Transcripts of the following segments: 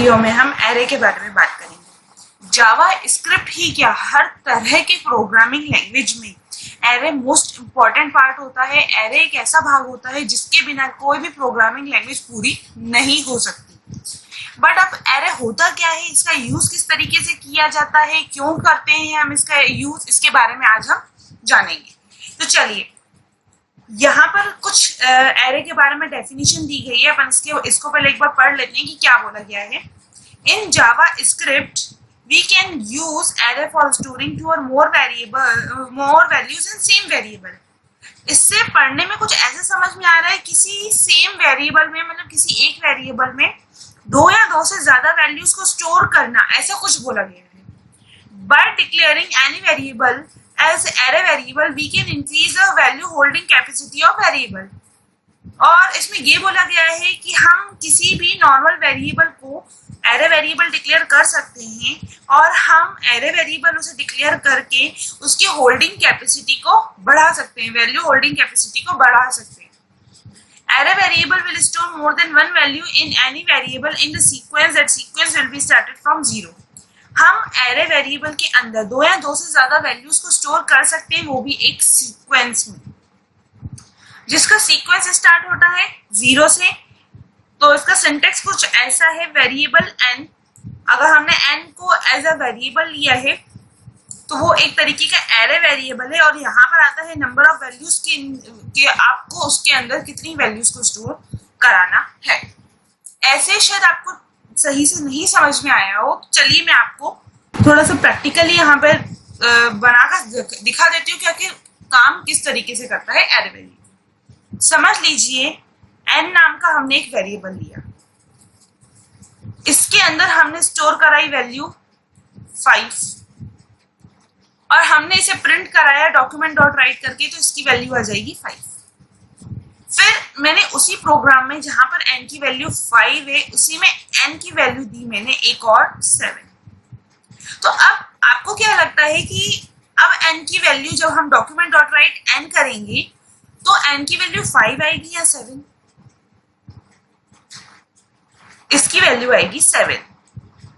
Video में हम array के बारे में बात करेंगे। जावा स्क्रिप्ट ही क्या, हर तरह के प्रोग्रामिंग लैंग्वेज में एरे मोस्ट इम्पॉर्टेंट पार्ट होता है। एरे एक ऐसा भाग होता है जिसके बिना कोई भी प्रोग्रामिंग लैंग्वेज पूरी नहीं हो सकती। बट अब एरे होता क्या है, इसका यूज किस तरीके से किया जाता है, क्यों करते हैं हम इसका यूज, इसके बारे में आज हम जानेंगे। तो चलिए, यहाँ पर कुछ एरे के बारे में डेफिनेशन दी गई है, अपन इसको पहले एक बार पढ़ लेते हैं कि क्या बोला गया है। In JavaScript we can use array for storing two और more values in same variable. इससे पढ़ने में कुछ ऐसे समझ में आ रहा है, किसी सेम वेरिएबल में, मतलब किसी एक वेरिएबल में दो या दो से ज्यादा वैल्यूज को स्टोर करना, ऐसा कुछ बोला गया है। By declaring any variable as array variable we can increase the value holding capacity of variable। और इसमें ये बोला गया है कि हम किसी भी नॉर्मल वेरिएबल को एरे वेरिएबल डिक्लेयर कर सकते हैं और हम एरे वेरिएबल उसे डिक्लेयर करके उसकी होल्डिंग कैपेसिटी को बढ़ा सकते हैं, वैल्यू होल्डिंग कैपेसिटी को बढ़ा सकते हैं। Array variable will store more than one value in any variable in the sequence, that sequence will be started from zero. हम एरे वेरिएबल के अंदर दो या दो से ज्यादा वैल्यूज को स्टोर कर सकते हैं, वो भी एक सीक्वेंस में, जिसका सीक्वेंस स्टार्ट होता है जीरो से। तो इसका सिंटेक्स कुछ ऐसा है, वेरिएबल एन, अगर हमने एन को एज अ वेरिएबल लिया है तो वो एक तरीके का एरे वेरिएबल है, और यहाँ पर आता है नंबर ऑफ वैल्यूज के आपको उसके अंदर कितनी वैल्यूज को स्टोर कराना है। ऐसे शायद आपको सही से नहीं समझ में आया हो, तो चलिए मैं आपको थोड़ा सा प्रैक्टिकली यहाँ पर बनाकर दिखा देती हूँ कि काम किस तरीके से करता है एरे वेरिएबल। समझ लीजिए, एन नाम का हमने एक वेरिएबल लिया, इसके अंदर हमने स्टोर कराई वैल्यू 5 और हमने इसे प्रिंट कराया डॉक्यूमेंट डॉट राइट करके, तो इसकी वैल्यू आ जाएगी 5। फिर मैंने उसी प्रोग्राम में जहां पर n की वैल्यू 5 है, उसी में n की वैल्यू दी मैंने एक और 7। तो अब आपको क्या लगता है कि अब n की वैल्यू जब हम डॉक्यूमेंट डॉट राइट n करेंगे तो n की वैल्यू 5 आएगी या 7? इसकी वैल्यू आएगी 7।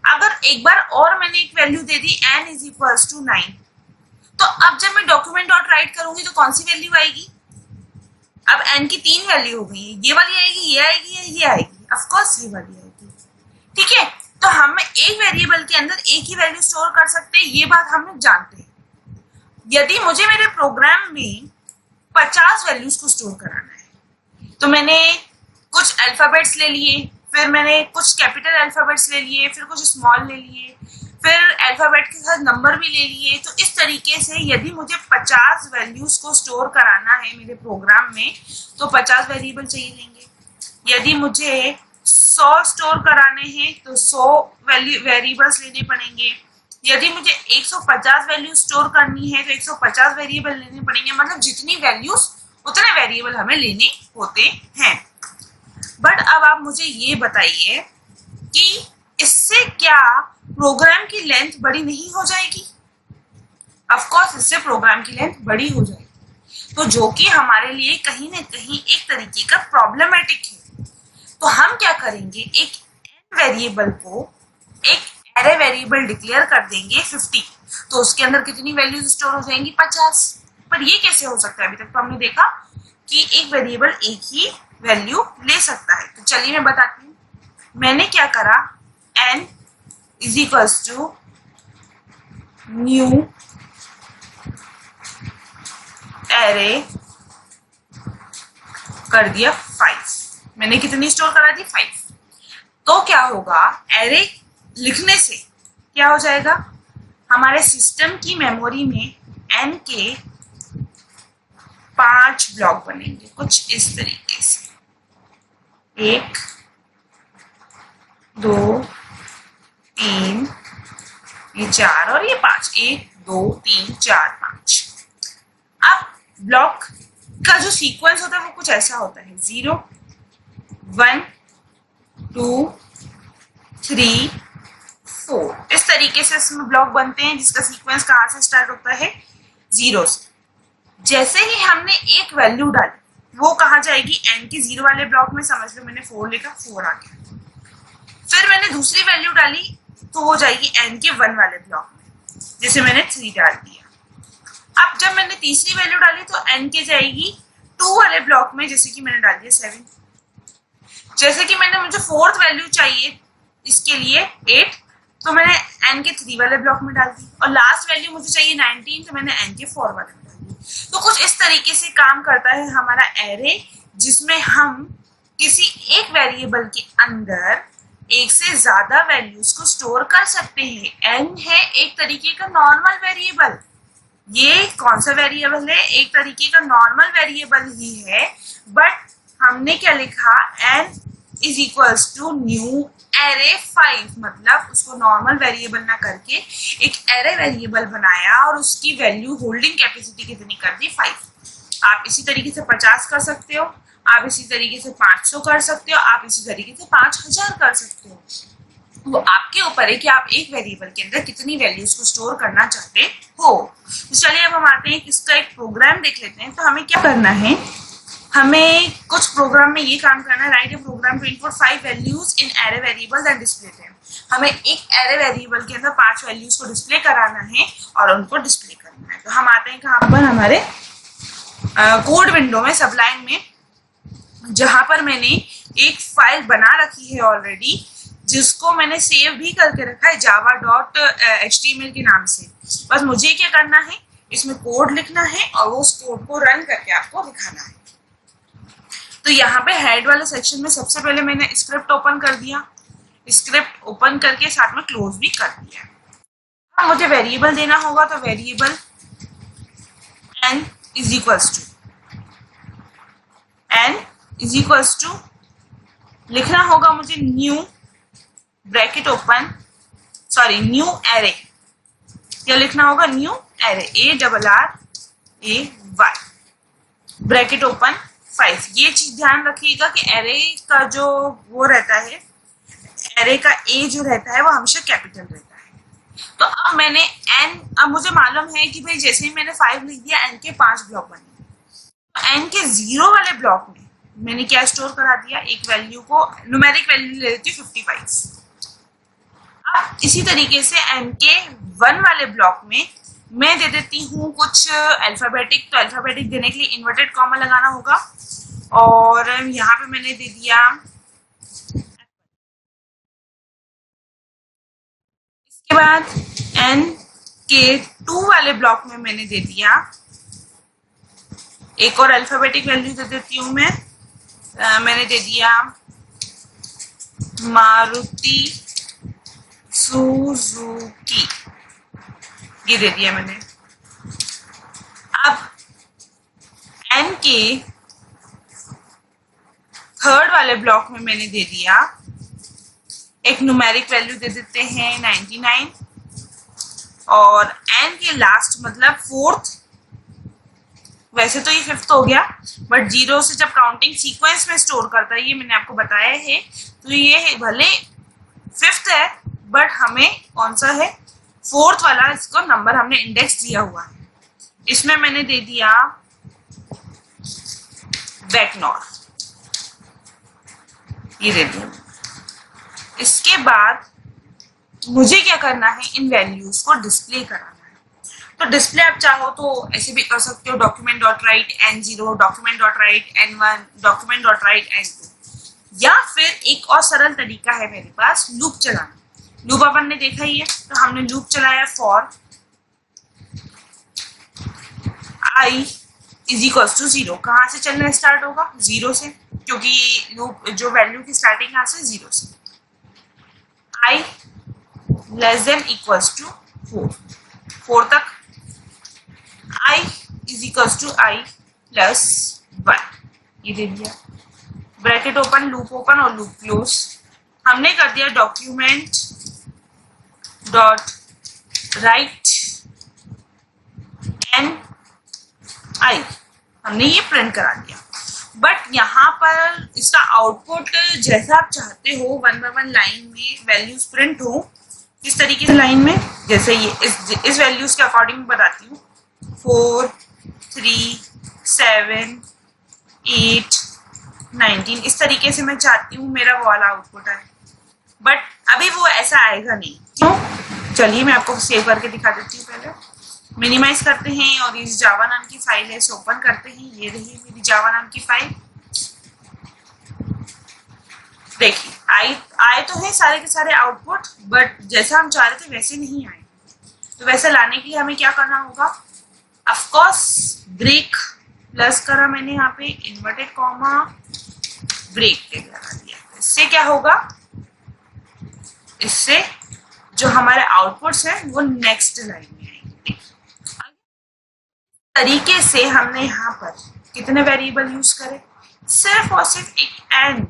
अगर एक बार और मैंने एक वैल्यू दे दी n इज इक्वल्स टू 9, तो अब जब मैं डॉक्यूमेंट डॉट राइट करूंगी तो कौन सी वैल्यू आएगी? अब n की 3 वैल्यू हो गई, ये वाली आएगी, ये आएगी या ये आएगी? ऑफ कोर्स ये वाली आएगी। ठीक है, तो हम एक वेरिएबल के अंदर एक ही वैल्यू स्टोर कर सकते हैं, ये बात हम लोग जानते हैं। यदि मुझे मेरे प्रोग्राम में 50 वैल्यूज को स्टोर कराना है, तो मैंने कुछ अल्फाबेट्स ले लिए, फिर मैंने कुछ कैपिटल अल्फाबेट्स ले लिए, फिर कुछ स्मॉल ले लिए, फिर अल्फाबेट के साथ नंबर भी ले लिए। तो इस तरीके से यदि मुझे 50 वैल्यूज को स्टोर कराना है मेरे प्रोग्राम में, तो 50 वेरिएबल चाहिए लेंगे। यदि मुझे 100 स्टोर कराने हैं तो 100 वेरिएबल्स लेने पड़ेंगे। यदि मुझे 150 वैल्यूज स्टोर करनी है तो 150 वेरिएबल लेने पड़ेंगे। मतलब जितनी वैल्यूज उतने वेरिएबल हमें लेने होते हैं। बट अब आप मुझे ये बताइए कि इससे क्या प्रोग्राम की लेंथ बड़ी नहीं हो जाएगी? ऑफ कोर्स इससे प्रोग्राम की लेंथ बड़ी हो जाएगी, तो जो कि हमारे लिए कहीं ना कहीं एक तरीके का प्रॉब्लमेटिक है। तो हम क्या करेंगे, एक एन वेरिएबल को एक एरे वेरिएबल डिक्लेयर कर देंगे 50, तो उसके अंदर कितनी वैल्यूज स्टोर हो जाएंगी? 50। पर ये कैसे हो सकता है? अभी तक तो हमने देखा कि एक वेरिएबल एक ही वैल्यू ले सकता है। तो चलिए मैं बताती हूँ। मैंने क्या करा, n is equals to new array कर दिया 5। मैंने कितनी स्टोर करा दी? 5। तो क्या होगा, एरे लिखने से क्या हो जाएगा, हमारे सिस्टम की मेमोरी में n के 5 ब्लॉक बनेंगे, कुछ इस तरीके से, 1 2 3, ये 4 और ये 5, 1 2 3 4 5। अब ब्लॉक का जो सीक्वेंस होता है वो कुछ ऐसा होता है, 0 1 2 3 4। इस तरीके से इसमें ब्लॉक बनते हैं, जिसका सीक्वेंस कहाँ से स्टार्ट होता है? 0 से। जैसे ही हमने एक वैल्यू डाली, वो कहाँ जाएगी? n के 0 वाले ब्लॉक में। समझ लो मैंने 4 लिखा, 4 आ गया। फिर मैंने दूसरी वैल्यू डाली तो हो जाएगी n के 1 वाले ब्लॉक में, जैसे मैंने 3 डाल दिया। अब जब मैंने तीसरी वैल्यू डाली तो n के जाएगी 2 वाले ब्लॉक में, जैसे कि मैंने डाल दिया 7। जैसे कि मुझे फोर्थ वैल्यू चाहिए इसके लिए 8, तो मैंने n के 3 वाले ब्लॉक में डाल दी। और लास्ट वैल्यू मुझे चाहिए 19, तो मैंने n के 4 वाले में डाल दी। तो कुछ इस तरीके से काम करता है हमारा एरे, जिसमें हम किसी एक वेरिएबल के अंदर एक से ज्यादा वैल्यूज को स्टोर कर सकते हैं। n है एक तरीके का नॉर्मल वेरिएबल। ये कौन सा वेरिएबल है? एक तरीके का नॉर्मल वेरिएबल ही है, बट हमने क्या लिखा, n is equals to new array 5, मतलब उसको नॉर्मल वेरिएबल ना करके एक एरे वेरिएबल बनाया और उसकी वैल्यू होल्डिंग कैपेसिटी कितनी कर दी, 5। आप इसी तरीके से 50 कर सकते हो, आप इसी तरीके से 500 कर सकते हो, आप इसी तरीके से 5000 कर सकते हो। वो आपके ऊपर है कि आप एक वेरिएबल के अंदर कितनी वैल्यूज को स्टोर करना चाहते हो। तो चलिए अब हम आते हैं इसका एक प्रोग्राम देख लेते हैं। तो हमें क्या करना है, हमें कुछ प्रोग्राम में ये काम करना है, right a program to input 5 values in array variables and display them. हमें एक एरे वेरिएबल के अंदर 5 वैल्यूज को डिस्प्ले कराना है और उनको डिस्प्ले करना है। तो हम आते हैं कहाँ पर, हमारे कोड विंडो में, सबलाइन में, जहां पर मैंने एक फाइल बना रखी है ऑलरेडी, जिसको मैंने सेव भी करके रखा है java.html के नाम से। बस मुझे क्या करना है, इसमें कोड लिखना है और उस कोड को रन करके आपको दिखाना है। तो यहाँ पे हेड वाले सेक्शन में सबसे पहले मैंने स्क्रिप्ट ओपन कर दिया, स्क्रिप्ट ओपन करके साथ में क्लोज भी कर दिया। हाँ, मुझे वेरिएबल देना होगा, तो variable n is equals to लिखना होगा मुझे new bracket open, sorry new array, क्या लिखना होगा, new array, ARRAY bracket open 5। ये चीज ध्यान रखिएगा कि एरे का जो वो रहता है, एरे का ए जो रहता है वो हमेशा कैपिटल रहता है। तो अब मैंने अब मुझे मालूम है कि भाई जैसे ही मैंने 5 लिख दिया, n के 5 ब्लॉक बने। तो n के 0 वाले ब्लॉक में मैंने क्या स्टोर करा दिया, एक वैल्यू को, न्यूमेरिक वैल्यू ले लेती हूँ 55। अब इसी तरीके से n के 1 वाले ब्लॉक में मैं दे देती हूँ कुछ अल्फाबेटिक। तो अल्फाबेटिक देने के लिए इन्वर्टेड कॉमा लगाना होगा, और यहाँ पे मैंने दे दिया, इसके बाद n के 2 वाले ब्लॉक में मैंने दे दिया एक और अल्फाबेटिक वैल्यू दे देती हूँ मैं, मैंने दे दिया मारुति सुजुकी, ये दे दिया मैंने। अब n के 3rd वाले ब्लॉक में मैंने दे दिया एक न्यूमेरिक वैल्यू दे देते हैं 99, और n के लास्ट मतलब 4th, वैसे तो ये 5th हो गया, बट 0 से जब काउंटिंग सीक्वेंस में स्टोर करता है, ये मैंने आपको बताया है। तो ये भले 5th है, बट हमें कौन सा है, 4th वाला, इसको नंबर हमने इंडेक्स दिया हुआ है। इसमें मैंने दे दिया वेकनॉर, ये दे दिया। इसके बाद मुझे क्या करना है, इन वैल्यूज को डिस्प्ले कराना है। तो डिस्प्ले आप चाहो तो ऐसे भी कर सकते हो, document dot right n0, document dot right n1, document dot right n2, या फिर एक और सरल तरीका है मेरे पास, लूप चलाना। लूप अपन ने देखा ही है, तो हमने लूप चलाया for i is equals to 0। कहाँ से चलना स्टार्ट होगा, 0 से, क्योंकि लूप जो वैल्यू की स्टार्टिंग यहाँ से 0 से। i less than equals to 4 तक, i is equals to i plus 1, ये दे दिया। ब्रैकेट ओपन, लूप ओपन और लूप क्लोज। हमने कर दिया document dot write n i, हमने ये प्रिंट करा दिया। बट यहाँ पर इसका आउटपुट जैसा आप चाहते हो, 1 by 1 लाइन में वैल्यूज प्रिंट हो, किस तरीके से लाइन में, जैसे ये इस वैल्यूज के अकॉर्डिंग बताती हूँ, 4 3 7 8 19, इस तरीके से मैं चाहती हूँ मेरा वाला आउटपुट है। बट अभी वो ऐसा आएगा नहीं। क्यों? चलिए मैं आपको सेव करके दिखा देती हूँ। पहले मिनिमाइज करते हैं और इस जावा नाम की फाइल है इसे ओपन करते हैं। ये रही मेरी जावा नाम की फाइल। देखिए आए तो है सारे के सारे आउटपुट, बट जैसा हम चाह रहे थे वैसे नहीं आए। तो वैसे लाने के लिए हमें क्या करना होगा? ऑफ कोर्स ब्रेक प्लस करा मैंने यहाँ पे इन्वर्टेड कॉमा ब्रेक के लगा दिया। इससे क्या होगा? इससे जो हमारे आउटपुट्स हैं वो नेक्स्ट लाइन में आएंगे। तरीके से हमने यहाँ पर कितने वेरिएबल यूज करे? सिर्फ और सिर्फ एक एन,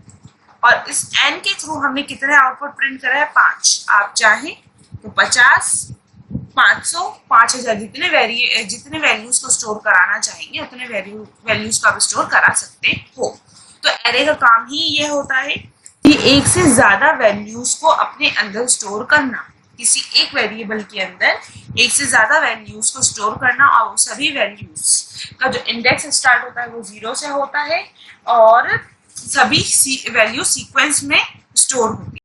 और इस एन के थ्रू हमने कितने आउटपुट प्रिंट करा है? 5। आप चाहें तो 50, 500, 5000 जितने वैल्यूज को स्टोर कराना चाहेंगे उतने वैल्यूज को आप स्टोर करा सकते हो। तो एरे का काम ही ये होता है कि एक से ज्यादा वैल्यूज को अपने अंदर स्टोर करना। किसी एक वेरिएबल के अंदर एक से ज्यादा वैल्यूज को स्टोर करना, और वो सभी वैल्यूज का जो इंडेक्स स्टार्ट होता है वो 0 से होता है और सभी वैल्यू सीक्वेंस में स्टोर होती है।